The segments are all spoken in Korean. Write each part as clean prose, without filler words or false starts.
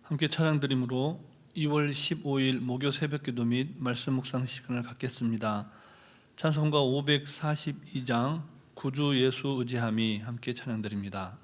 함께 찬양 드림으로 2월 15일 목요 새벽기도 및 말씀 묵상 시간을 갖겠습니다. 찬송가 542장 구주 예수 의지함이 함께 찬양 드립니다.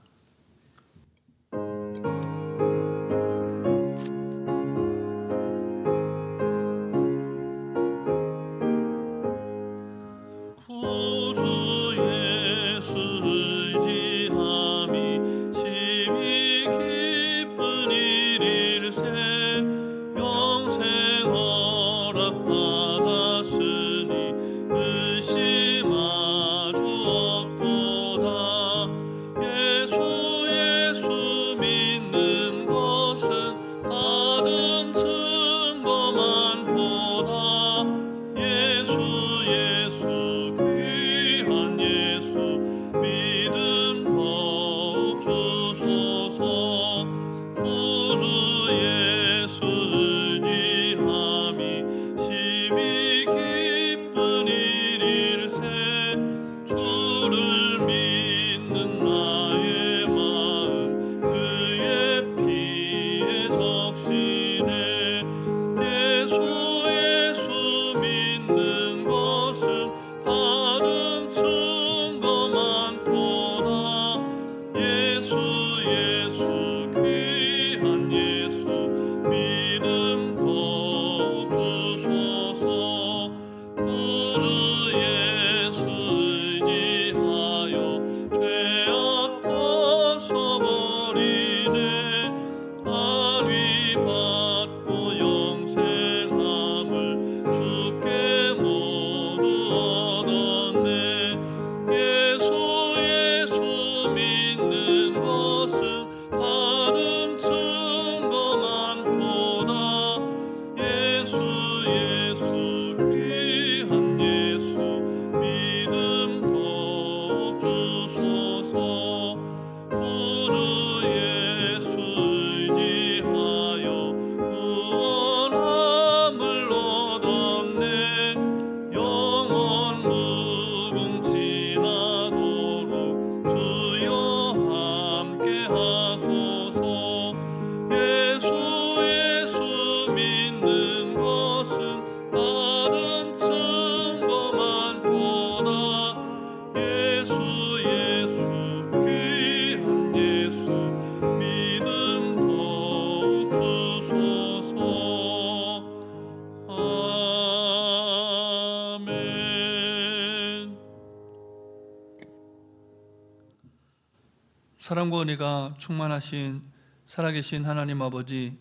사랑과 은혜가 충만하신 살아계신 하나님 아버지,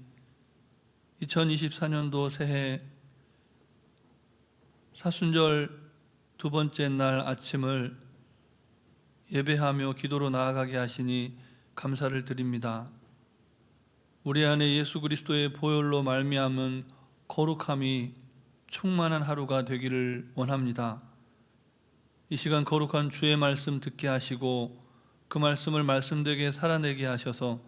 2024년도 새해 사순절 두 번째 날 아침을 예배하며 기도로 나아가게 하시니 감사를 드립니다. 우리 안에 예수 그리스도의 보혈로 말미암은 거룩함이 충만한 하루가 되기를 원합니다. 이 시간 거룩한 주의 말씀 듣게 하시고 그 말씀을 말씀되게 살아내게 하셔서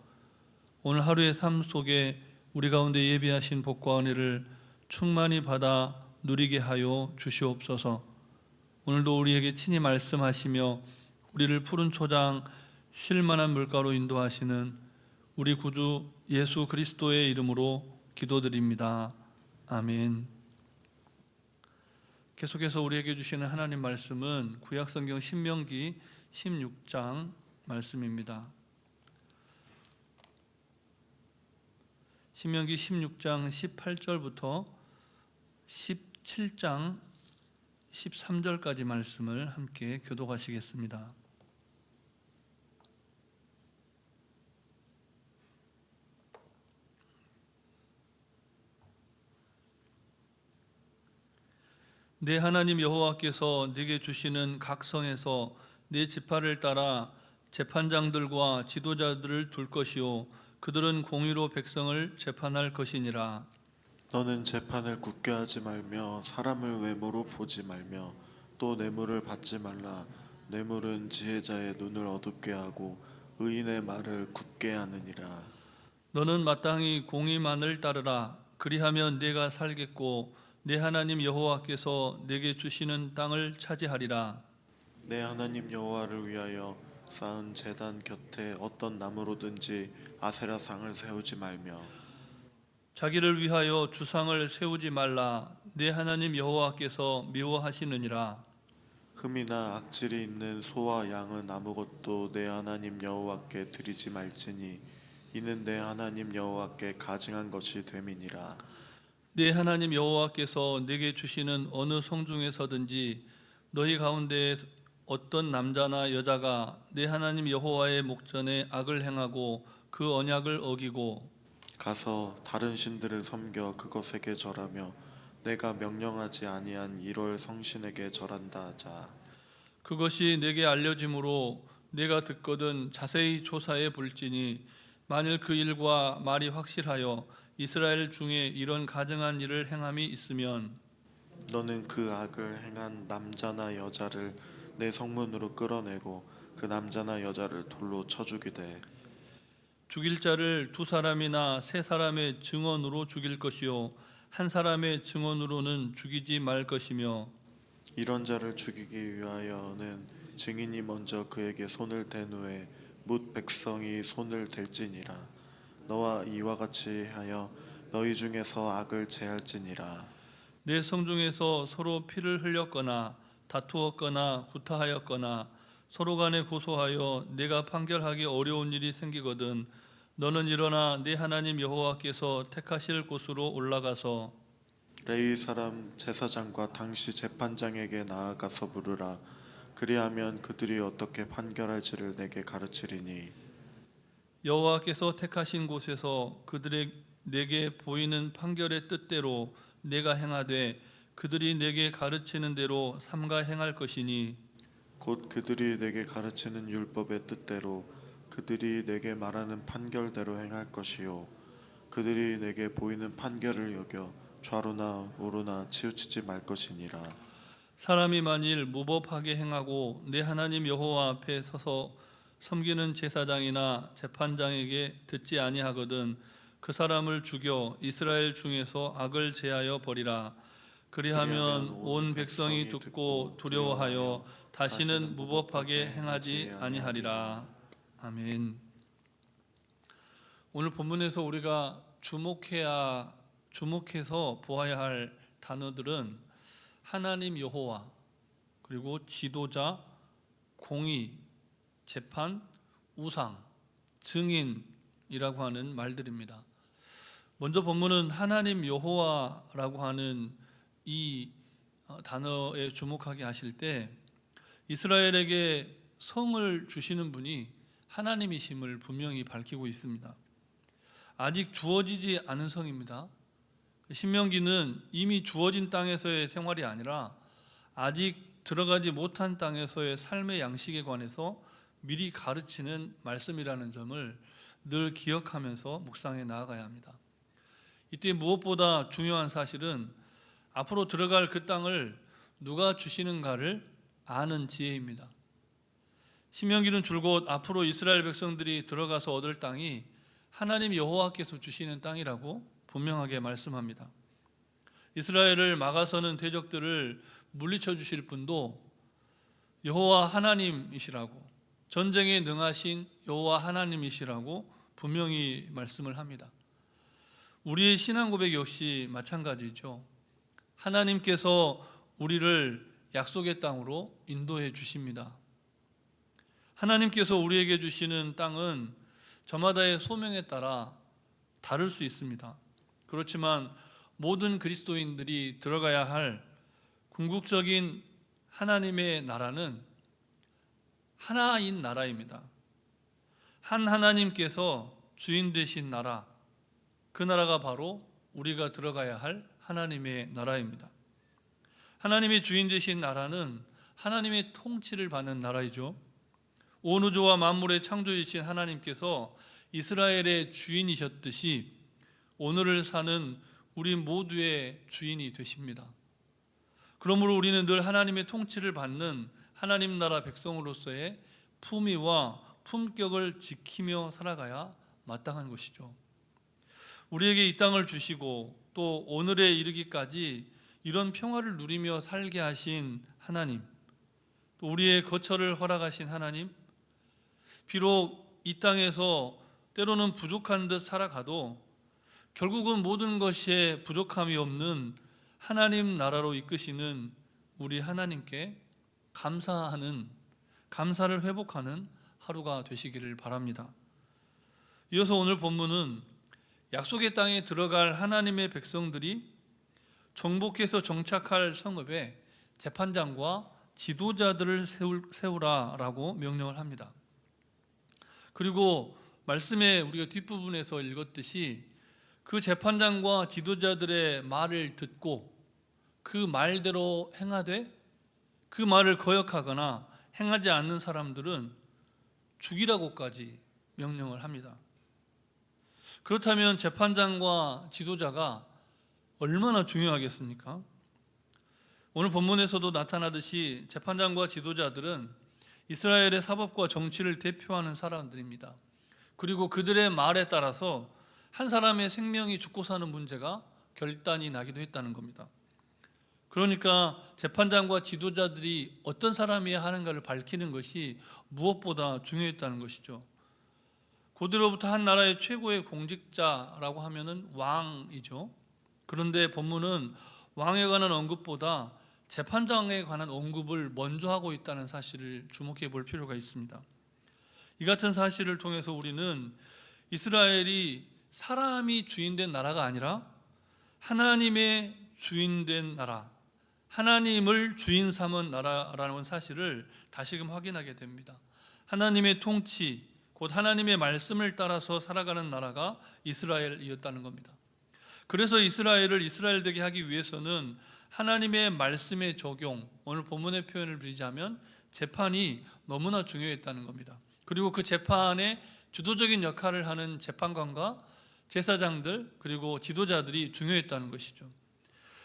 오늘 하루의 삶 속에 우리 가운데 예비하신 복과 은혜를 충만히 받아 누리게 하여 주시옵소서. 오늘도 우리에게 친히 말씀하시며 우리를 푸른 초장 쉴 만한 물가로 인도하시는 우리 구주 예수 그리스도의 이름으로 기도드립니다. 아멘. 계속해서 우리에게 주시는 하나님 말씀은 구약성경 신명기 16장 말씀입니다. 신명기 16장 18절부터 17장 13절까지 말씀을 함께 교독하시겠습니다. 내 하나님 여호와께서 네게 주시는 각 성에서 네 지파를 따라 재판장들과 지도자들을 둘 것이요 그들은 공의로 백성을 재판할 것이니라. 너는 재판을 굳게 하지 말며 사람을 외모로 보지 말며 또 뇌물을 받지 말라. 뇌물은 지혜자의 눈을 어둡게 하고 의인의 말을 굳게 하느니라. 너는 마땅히 공의만을 따르라. 그리하면 네가 살겠고 내 하나님 여호와께서 네게 주시는 땅을 차지하리라. 내 하나님 여호와를 위하여 쌓은 제단 곁에 어떤 나무로든지 아세라상을 세우지 말며 자기를 위하여 주상을 세우지 말라. 내 하나님 여호와께서 미워하시느니라. 흠이나 악질이 있는 소와 양은 아무것도 내 하나님 여호와께 드리지 말지니 이는 내 하나님 여호와께 가증한 것이 됨이니라. 내 하나님 여호와께서 내게 주시는 어느 성중에서든지 너희 가운데 어떤 남자나 여자가 내 하나님 여호와의 목전에 악을 행하고 그 언약을 어기고 가서 다른 신들을 섬겨 그것에게 절하며 내가 명령하지 아니한 이럴 성신에게 절한다 하자. 그것이 내게 알려짐으로 내가 듣거든 자세히 조사해 볼지니 만일 그 일과 말이 확실하여 이스라엘 중에 이런 가증한 일을 행함이 있으면 너는 그 악을 행한 남자나 여자를 내 성문으로 끌어내고 그 남자나 여자를 돌로 쳐 죽이되 죽일 자를 두 사람이나 세 사람의 증언으로 죽일 것이요 한 사람의 증언으로는 죽이지 말 것이며 이런 자를 죽이기 위하여는 증인이 먼저 그에게 손을 댄 후에 뭇 백성이 손을 댈지니라. 너와 이와 같이 하여 너희 중에서 악을 제할지니라. 내 성중에서 서로 피를 흘렸거나 다투었거나 구타하였거나 서로 간에 고소하여 내가 판결하기 어려운 일이 생기거든 너는 일어나 내 하나님 여호와께서 택하실 곳으로 올라가서 레위 사람 제사장과 당시 재판장에게 나아가서 물으라. 그리하면 그들이 어떻게 판결할지를 내게 가르치리니 여호와께서 택하신 곳에서 그들의 내게 보이는 판결의 뜻대로 내가 행하되 그들이 내게 가르치는 대로 삼가 행할 것이니 곧 그들이 내게 가르치는 율법의 뜻대로 그들이 내게 말하는 판결대로 행할 것이요 그들이 내게 보이는 판결을 여겨 좌로나 우로나 치우치지 말 것이니라. 사람이 만일 무법하게 행하고 내 하나님 여호와 앞에 서서 섬기는 제사장이나 재판장에게 듣지 아니하거든 그 사람을 죽여 이스라엘 중에서 악을 제하여 버리라. 그리하면 온 백성이 듣고 두려워하여 다시는 무법하게 행하지 아니하리라. 아멘. 오늘 본문에서 우리가 주목해서 보아야 할 단어들은 하나님 여호와, 그리고 지도자, 공의, 재판, 우상, 증인이라고 하는 말들입니다. 먼저 본문은 하나님 여호와라고 하는 이 단어에 주목하게 하실 때 이스라엘에게 성을 주시는 분이 하나님이심을 분명히 밝히고 있습니다. 아직 주어지지 않은 성입니다. 신명기는 이미 주어진 땅에서의 생활이 아니라 아직 들어가지 못한 땅에서의 삶의 양식에 관해서 미리 가르치는 말씀이라는 점을 늘 기억하면서 묵상해 나아가야 합니다. 이때 무엇보다 중요한 사실은 앞으로 들어갈 그 땅을 누가 주시는가를 아는 지혜입니다. 신명기는 줄곧 앞으로 이스라엘 백성들이 들어가서 얻을 땅이 하나님 여호와께서 주시는 땅이라고 분명하게 말씀합니다. 이스라엘을 막아서는 대적들을 물리쳐 주실 분도 여호와 하나님이시라고, 전쟁에 능하신 여호와 하나님이시라고 분명히 말씀을 합니다. 우리의 신앙 고백 역시 마찬가지죠. 하나님께서 우리를 약속의 땅으로 인도해 주십니다. 하나님께서 우리에게 주시는 땅은 저마다의 소명에 따라 다를 수 있습니다. 그렇지만 모든 그리스도인들이 들어가야 할 궁극적인 하나님의 나라는 하나인 나라입니다. 한 하나님께서 주인 되신 나라, 그 나라가 바로 우리가 들어가야 할 하나님의 나라입니다. 하나님의 주인 되신 나라는 하나님의 통치를 받는 나라이죠. 온 우주와 만물의 창조이신 하나님께서 이스라엘의 주인이셨듯이 오늘을 사는 우리 모두의 주인이 되십니다. 그러므로 우리는 늘 하나님의 통치를 받는 하나님 나라 백성으로서의 품위와 품격을 지키며 살아가야 마땅한 것이죠. 우리에게 이 땅을 주시고 또 오늘에 이르기까지 이런 평화를 누리며 살게 하신 하나님, 또 우리의 거처를 허락하신 하나님, 비록 이 땅에서 때로는 부족한 듯 살아가도 결국은 모든 것에 부족함이 없는 하나님 나라로 이끄시는 우리 하나님께 감사하는, 감사를 회복하는 하루가 되시기를 바랍니다. 이어서 오늘 본문은 약속의 땅에 들어갈 하나님의 백성들이 정복해서 정착할 성읍에 재판장과 지도자들을 세우라라고 명령을 합니다. 그리고 말씀에 우리가 뒷부분에서 읽었듯이 그 재판장과 지도자들의 말을 듣고 그 말대로 행하되 그 말을 거역하거나 행하지 않는 사람들은 죽이라고까지 명령을 합니다. 그렇다면 재판장과 지도자가 얼마나 중요하겠습니까? 오늘 본문에서도 나타나듯이 재판장과 지도자들은 이스라엘의 사법과 정치를 대표하는 사람들입니다. 그리고 그들의 말에 따라서 한 사람의 생명이 죽고 사는 문제가 결단이 나기도 했다는 겁니다. 그러니까 재판장과 지도자들이 어떤 사람이어야 하는가를 밝히는 것이 무엇보다 중요했다는 것이죠. 고대로부터 한 나라의 최고의 공직자라고 하면은 왕이죠. 그런데 본문은 왕에 관한 언급보다 재판장에 관한 언급을 먼저 하고 있다는 사실을 주목해 볼 필요가 있습니다. 이 같은 사실을 통해서 우리는 이스라엘이 사람이 주인된 나라가 아니라 하나님의 주인된 나라, 하나님을 주인 삼은 나라라는 사실을 다시금 확인하게 됩니다. 하나님의 통치, 곧 하나님의 말씀을 따라서 살아가는 나라가 이스라엘이었다는 겁니다. 그래서 이스라엘을 이스라엘되게 하기 위해서는 하나님의 말씀의 적용, 오늘 본문의 표현을 빌리자면 재판이 너무나 중요했다는 겁니다. 그리고 그 재판에 주도적인 역할을 하는 재판관과 제사장들 그리고 지도자들이 중요했다는 것이죠.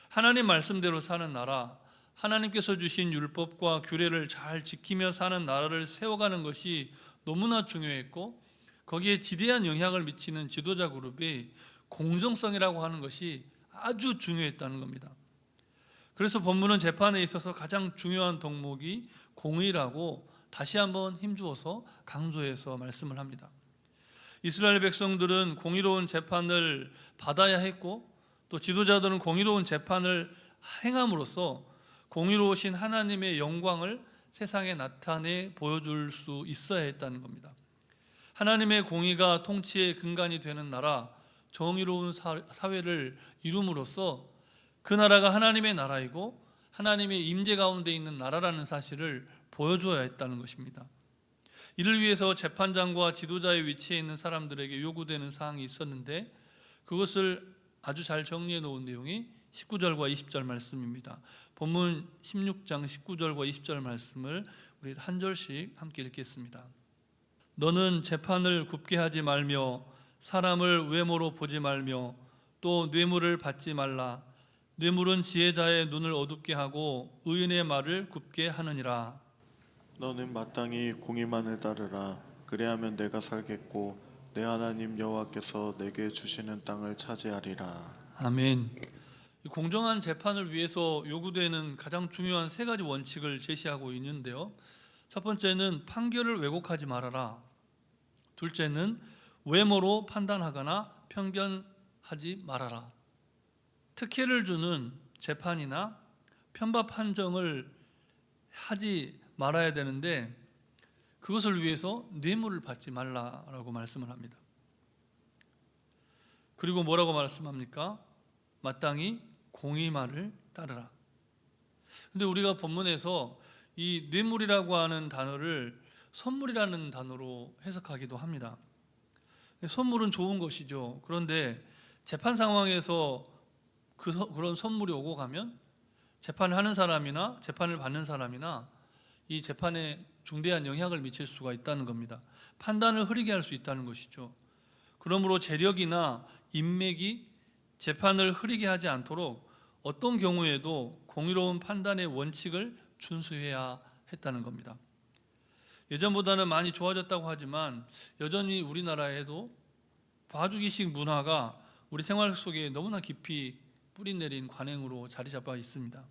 하나님 말씀대로 사는 나라, 하나님께서 주신 율법과 규례를 잘 지키며 사는 나라를 세워가는 것이 너무나 중요했고, 거기에 지대한 영향을 미치는 지도자 그룹이 공정성이라고 하는 것이 아주 중요했다는 겁니다. 그래서 본문은 재판에 있어서 가장 중요한 덕목이 공의라고 다시 한번 힘주어서 강조해서 말씀을 합니다. 이스라엘 백성들은 공의로운 재판을 받아야 했고, 또 지도자들은 공의로운 재판을 행함으로써 공의로우신 하나님의 영광을 세상에 나타내 보여줄 수 있어야 했다는 겁니다. 하나님의 공의가 통치의 근간이 되는 나라, 정의로운 사회를 이룸으로써 그 나라가 하나님의 나라이고 하나님의 임재 가운데 있는 나라라는 사실을 보여줘야 했다는 것입니다. 이를 위해서 재판장과 지도자의 위치에 있는 사람들에게 요구되는 사항이 있었는데, 그것을 아주 잘 정리해 놓은 내용이 19절과 20절 말씀입니다. 본문 16장 19절과 20절 말씀을 우리 한 절씩 함께 읽겠습니다. 너는 재판을 굽게 하지 말며 사람을 외모로 보지 말며 또 뇌물을 받지 말라. 뇌물은 지혜자의 눈을 어둡게 하고 의인의 말을 굽게 하느니라. 너는 마땅히 공의만을 따르라. 그래야면 내가 살겠고 내 하나님 여호와께서 내게 주시는 땅을 차지하리라. 아멘. 공정한 재판을 위해서 요구되는 가장 중요한 세 가지 원칙을 제시하고 있는데요. 첫 번째는 판결을 왜곡하지 말아라. 둘째는 외모로 판단하거나 편견하지 말아라. 특혜를 주는 재판이나 편파 판정을 하지 말아야 되는데, 그것을 위해서 뇌물을 받지 말라라고 말씀을 합니다. 그리고 뭐라고 말씀합니까? 마땅히 공의만을 따르라. 근데 우리가 본문에서 이 뇌물이라고 하는 단어를 선물이라는 단어로 해석하기도 합니다. 선물은 좋은 것이죠. 그런데 재판 상황에서 그런 선물이 오고 가면 재판을 하는 사람이나 재판을 받는 사람이나 이 재판에 중대한 영향을 미칠 수가 있다는 겁니다. 판단을 흐리게 할 수 있다는 것이죠. 그러므로 재력이나 인맥이 재판을 흐리게 하지 않도록 어떤 경우에도 공의로운 판단의 원칙을 준수해야 했다는 겁니다. 예전보다는 많이 좋아졌다고 하지만 여전히 우리나라에도 봐주기식 문화가 우리 생활 속에 너무나 깊이 뿌리내린 관행으로 자리 잡아 있습니다.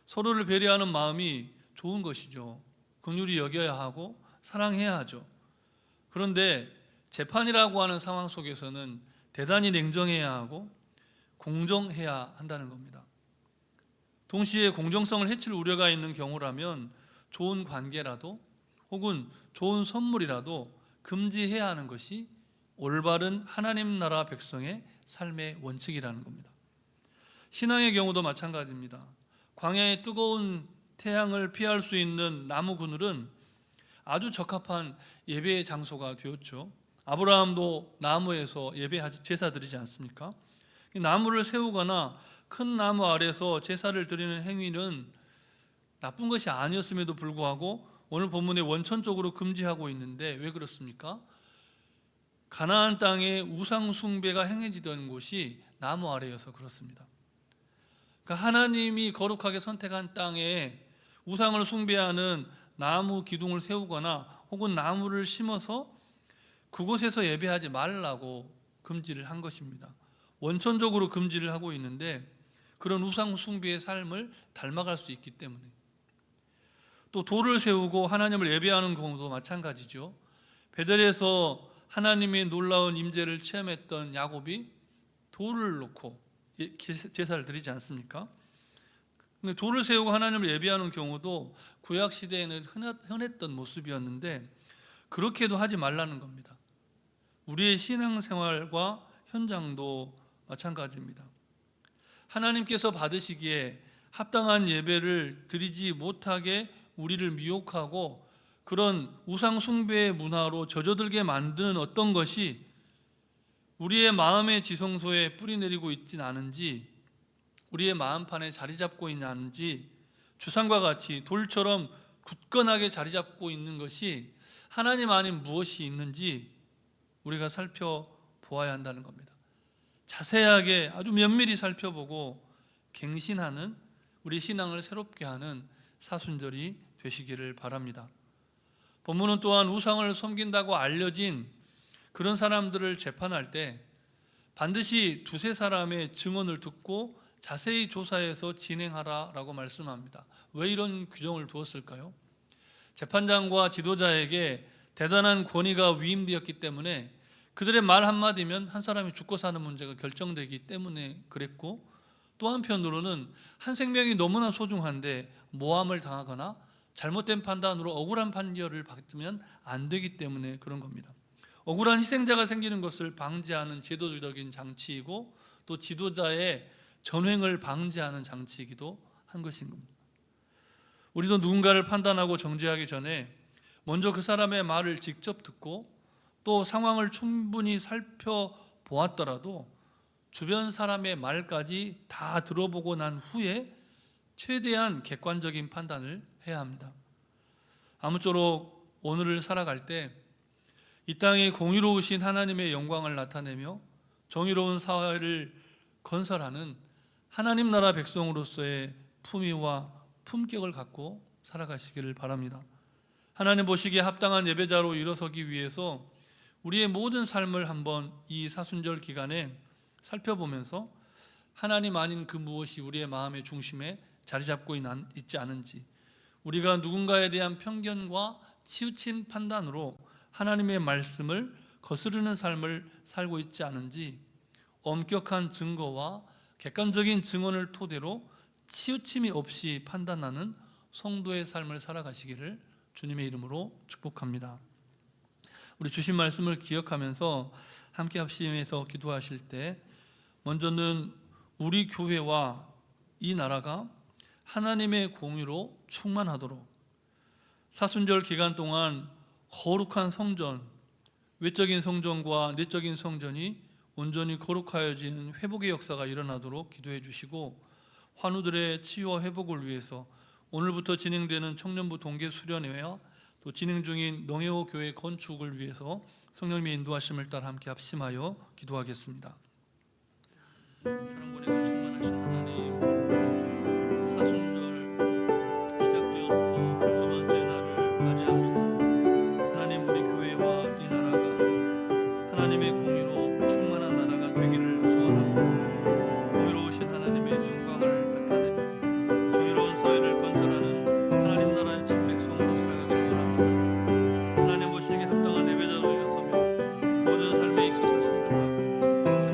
서로를 배려하는 마음이 좋은 것이죠. 긍휼히 여겨야 하고 사랑해야 하죠. 그런데 재판이라고 하는 상황 속에서는 대단히 냉정해야 하고 공정해야 한다는 겁니다. 동시에 공정성을 해칠 우려가 있는 경우라면 좋은 관계라도 혹은 좋은 선물이라도 금지해야 하는 것이 올바른 하나님 나라 백성의 삶의 원칙이라는 겁니다. 신앙의 경우도 마찬가지입니다. 광야의 뜨거운 태양을 피할 수 있는 나무 그늘은 아주 적합한 예배의 장소가 되었죠. 아브라함도 나무에서 제사 드리지 않습니까? 나무를 세우거나 큰 나무 아래서 제사를 드리는 행위는 나쁜 것이 아니었음에도 불구하고 오늘 본문에 원천적으로 금지하고 있는데 왜 그렇습니까? 가나안 땅에 우상 숭배가 행해지던 곳이 나무 아래여서 그렇습니다. 그러니까 하나님이 거룩하게 선택한 땅에 우상을 숭배하는 나무 기둥을 세우거나 혹은 나무를 심어서 그곳에서 예배하지 말라고 금지를 한 것입니다. 원천적으로 금지를 하고 있는데 그런 우상 숭배의 삶을 닮아갈 수 있기 때문에, 또 돌을 세우고 하나님을 예배하는 경우도 마찬가지죠. 베델에서 하나님의 놀라운 임재를 체험했던 야곱이 돌을 놓고 제사를 드리지 않습니까? 근데 돌을 세우고 하나님을 예배하는 경우도 구약 시대에는 흔했던 모습이었는데 그렇게도 하지 말라는 겁니다. 우리의 신앙생활과 현장도 마찬가지입니다. 하나님께서 받으시기에 합당한 예배를 드리지 못하게 우리를 미혹하고 그런 우상 숭배의 문화로 젖어들게 만드는 어떤 것이 우리의 마음의 지성소에 뿌리내리고 있진 않은지, 우리의 마음판에 자리 잡고 있는지, 주상과 같이 돌처럼 굳건하게 자리 잡고 있는 것이 하나님 아닌 무엇이 있는지 우리가 살펴보아야 한다는 겁니다. 자세하게 아주 면밀히 살펴보고 갱신하는, 우리 신앙을 새롭게 하는 사순절이 되시기를 바랍니다. 본문은 또한 우상을 섬긴다고 알려진 그런 사람들을 재판할 때 반드시 두세 사람의 증언을 듣고 자세히 조사해서 진행하라라고 말씀합니다. 왜 이런 규정을 두었을까요? 재판장과 지도자에게 대단한 권위가 위임되었기 때문에 그들의 말 한마디면 한 사람이 죽고 사는 문제가 결정되기 때문에 그랬고, 또 한편으로는 한 생명이 너무나 소중한데 모함을 당하거나 잘못된 판단으로 억울한 판결을 받으면 안 되기 때문에 그런 겁니다. 억울한 희생자가 생기는 것을 방지하는 제도적인 장치이고 또 지도자의 전횡을 방지하는 장치이기도 한 것인 겁니다. 우리도 누군가를 판단하고 정죄하기 전에 먼저 그 사람의 말을 직접 듣고 또 상황을 충분히 살펴보았더라도 주변 사람의 말까지 다 들어보고 난 후에 최대한 객관적인 판단을 해야 합니다. 아무쪼록 오늘을 살아갈 때 이 땅에 공의로우신 하나님의 영광을 나타내며 정의로운 사회를 건설하는 하나님 나라 백성으로서의 품위와 품격을 갖고 살아가시기를 바랍니다. 하나님 보시기에 합당한 예배자로 일어서기 위해서 우리의 모든 삶을 한번 이 사순절 기간에 살펴보면서 하나님 아닌 그 무엇이 우리의 마음의 중심에 자리 잡고 있지 않은지, 우리가 누군가에 대한 편견과 치우친 판단으로 하나님의 말씀을 거스르는 삶을 살고 있지 않은지 엄격한 증거와 객관적인 증언을 토대로 치우침이 없이 판단하는 성도의 삶을 살아가시기를 주님의 이름으로 축복합니다. 우리 주신 말씀을 기억하면서 함께 합심해서 기도하실 때 먼저는 우리 교회와 이 나라가 하나님의 공의로 충만하도록 사순절 기간 동안 거룩한 성전, 외적인 성전과 내적인 성전이 온전히 거룩하여지는 회복의 역사가 일어나도록 기도해 주시고, 환우들의 치유와 회복을 위해서 오늘부터 진행되는 청년부 동계 수련회와 또 진행 중인 농해호 교회 건축을 위해서 성령님의 인도하심을 따라 함께 합심하여 기도하겠습니다. 사랑권에가 충만하신 하나님, 사순절 시작되었고 두 번째 날을 맞이합니다. 하나님, 우리 교회와 이 나라가 하나님의 공의로 충만한 나라가 되기를 소원합니다. 공의로우신 하나님의 영광을 나타내며 정의로운 사회를 건설하는 하나님 나라의 친백성으로 살아가기를 원합니다. 하나님 보시기에 합당한 예배자로 일어서며 모든 삶에 있어서 순종하고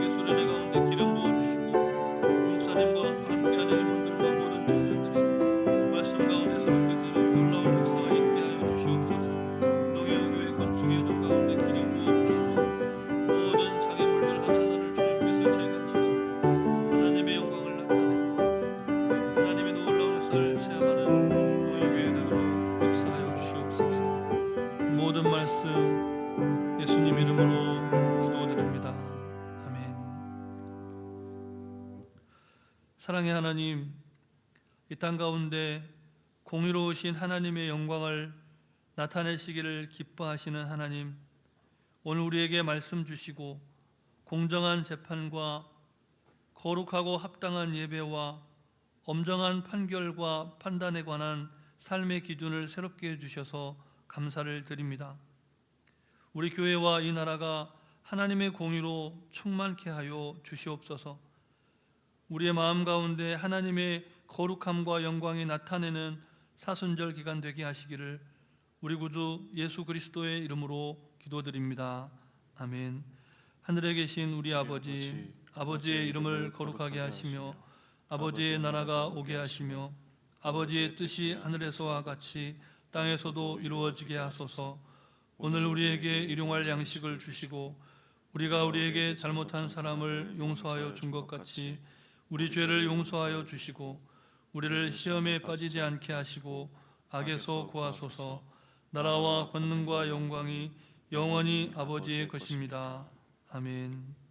우리에게 수련회 가운데 기름 부어주시고 목사님과 함께하는 임원들과 모든 청년들이 말씀 가운데 새롭게 드는 놀라운 역사가 있게 하여 주시옵소서. 농해교회 건축의 동 가운데 기름 부어주시고 모든 장애물들 하나하나를 주님께서 제거하셔서 하나님의 영광을 나타내고 하나님의 놀라운 역사를 체험하는 농해교회 되도록 역사하여 주시옵소서. 모든 말씀 예수님 이름으로 기도드립니다. 아멘. 사랑의 하나님, 이 땅 가운데 공의로우신 하나님의 영광을 나타내시기를 기뻐하시는 하나님, 오늘 우리에게 말씀 주시고 공정한 재판과 거룩하고 합당한 예배와 엄정한 판결과 판단에 관한 삶의 기준을 새롭게 해주셔서 감사를 드립니다. 우리 교회와 이 나라가 하나님의 공의로 충만케 하여 주시옵소서. 우리의 마음 가운데 하나님의 거룩함과 영광이 나타내는 사순절 기간 되게 하시기를 우리 구주 예수 그리스도의 이름으로 기도드립니다. 아멘. 하늘에 계신 우리 아버지, 아버지의 이름을 거룩하게 하시며 아버지의 나라가 오게 하시며 아버지의 뜻이 하늘에서와 같이 땅에서도 이루어지게 하소서. 오늘 우리에게 일용할 양식을 주시고 우리가 우리에게 잘못한 사람을 용서하여 준 것 같이 우리 죄를 용서하여 주시고 우리를 시험에 빠지지 않게 하시고 악에서 구하소서. 나라와 권능과 영광이 영원히 아버지의 것입니다. 아멘.